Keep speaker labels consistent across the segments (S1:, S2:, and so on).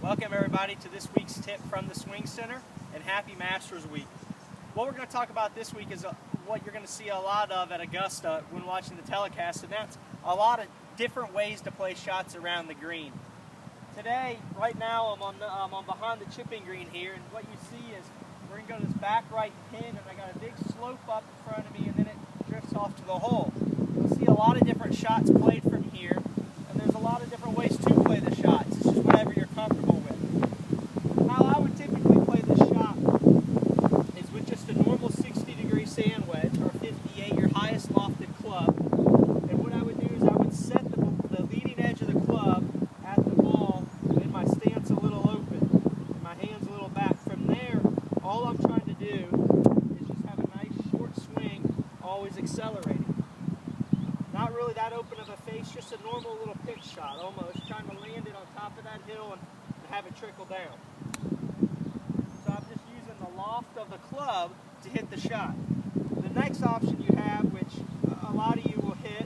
S1: Welcome everybody to this week's tip from the Swing Center and happy Masters Week. What we're going to talk about this week is what you're going to see a lot of at Augusta when watching the telecast, and that's a lot of different ways to play shots around the green. Today, right now, I'm behind the chipping green here, and what you see is we're going to go to this back right pin, and I got a big slope up in front of me, and then it drifts off to the hole. You'll see a lot of different shots played from here, and there's a lot of different ways to play the shots. It's just whatever you're comfortable with. How I would typically play this shot is with just a normal 60-degree sand wedge, or 58, your highest lofted club. And what I would do is I would set the leading edge of the club at the ball, and my stance a little open, and my hands a little back. From there, all I'm trying to do is just have a nice short swing, always accelerating. Not really that open of a face, just a normal little pitch shot, almost trying to land it on top of that hill and have it trickle down. So I'm just using the loft of the club to hit the shot. The next option you have, which a lot of you will hit,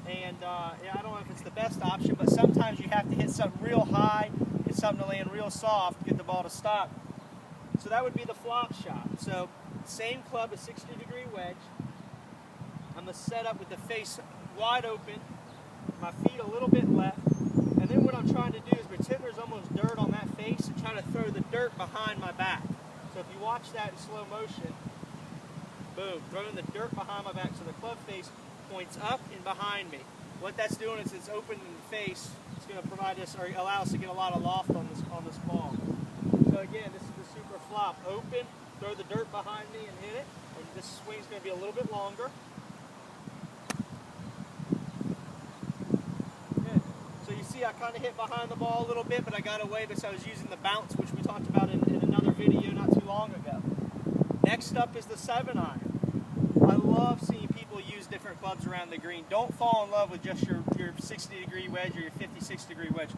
S1: and I don't know if it's the best option, but sometimes you have to hit something real high, get something to land real soft, to get the ball to stop. So that would be the flop shot. So same club, a 60-degree wedge. I'm going to set up with the face wide open, my feet a little bit left, and then what I'm trying to do is pretend there's almost dirt on that face and try to throw the dirt behind my back. So if you watch that in slow motion, boom, throwing the dirt behind my back so the club face points up and behind me. What that's doing is it's opening the face. It's going to provide us, or allow us to get a lot of loft on this ball. So again, this is the super flop. Open, throw the dirt behind me and hit it. And this swing's going to be a little bit longer. I kind of hit behind the ball a little bit, but I got away because I was using the bounce, which we talked about in another video not too long ago. Next up is the 7-iron. I love seeing people use different clubs around the green. Don't fall in love with just your 60-degree wedge or your 56-degree wedge.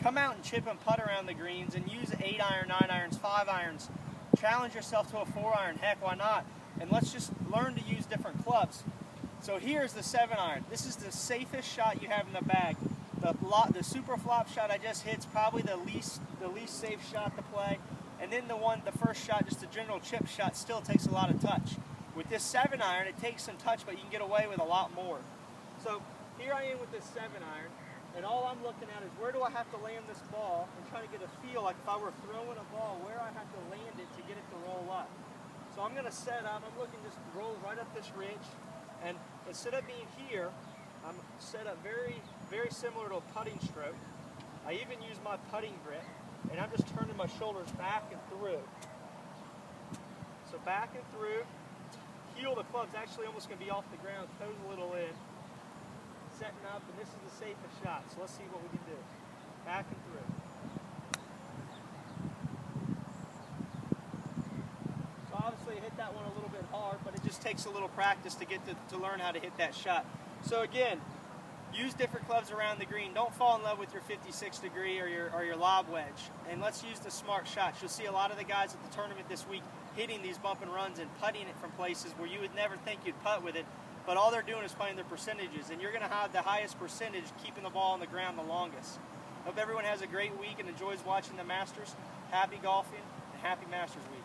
S1: Come out and chip and putt around the greens and use 8-iron, 9-irons, 5-irons. Challenge yourself to a 4-iron. Heck, why not? And let's just learn to use different clubs. So here's the 7-iron. This is the safest shot you have in the bag. The super flop shot I just hit is probably the least safe shot to play, and then the first shot, just a general chip shot, still takes a lot of touch. With this 7-iron, it takes some touch, but you can get away with a lot more. So here I am with this 7-iron, and all I'm looking at is where do I have to land this ball, and trying to get a feel like if I were throwing a ball, where I have to land it to get it to roll up. So I'm going to set up. I'm looking just roll right up this ridge, and instead of being here, I'm set up very similar to a putting stroke. I even use my putting grip, and I'm just turning my shoulders back and through. So back and through. Heel of the club's actually almost going to be off the ground, toes a little in. Setting up, and this is the safest shot. So let's see what we can do. Back and through. So obviously I hit that one a little bit hard, but it just takes a little practice to get to learn how to hit that shot. So again, use different clubs around the green. Don't fall in love with your 56-degree or your lob wedge. And let's use the smart shots. You'll see a lot of the guys at the tournament this week hitting these bump and runs and putting it from places where you would never think you'd putt with it, but all they're doing is playing their percentages, and you're going to have the highest percentage keeping the ball on the ground the longest. Hope everyone has a great week and enjoys watching the Masters. Happy golfing and happy Masters Week.